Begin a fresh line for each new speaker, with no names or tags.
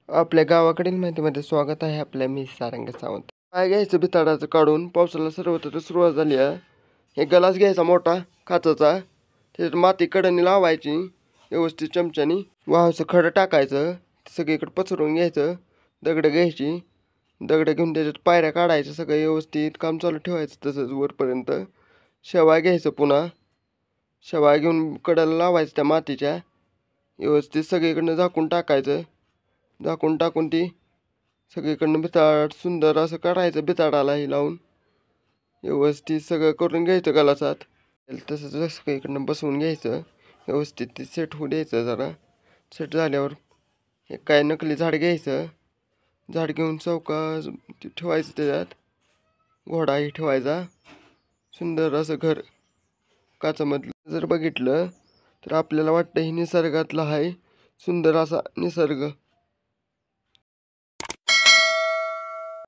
आपल्या गावाकडील माहितीमध्ये स्वागत आहे आपल्या मी सारंग सावंत. काय घ्यायचं बिताडाचं काढून पावसाला सर्वत्र सुरुवात झाली आहे. हे गलास घ्यायचा मोठा काचेचा, त्याच्यात माती कडणी लावायची, व्यवस्थित चमच्यानी वाहाचं खडं टाकायचं, सगळीकडे पसरवून घ्यायचं. दगडं घ्यायची, दगडं घेऊन त्याच्यात पायऱ्या काढायचं, सगळं व्यवस्थित काम चालू ठेवायचं तसंच वरपर्यंत. शेवाळ घ्यायचं, पुन्हा शेवाळ घेऊन कडेला लावायचं त्या मातीच्या, व्यवस्थित सगळीकडनं झाकून टाकायचं. झाकून टाकून ती सगळीकडनं बिताड सुंदर असं काढायचं, बिताडालाही लावून व्यवस्थित सगळं करून घ्यायचं गलासात. तसंच सगळीकडनं बसवून घ्यायचं, व्यवस्थित ते सेट होऊ द्यायचं. जरा सेट झाल्यावर हे काय नकली झाड घ्यायचं, झाड घेऊन चौकात ठेवायचं, त्याच्यात घोडाही ठेवायचा. सुंदर असं घर काचामधलं जर बघितलं तर आपल्याला वाटतं हे निसर्गातलं आहे, सुंदर असा निसर्ग.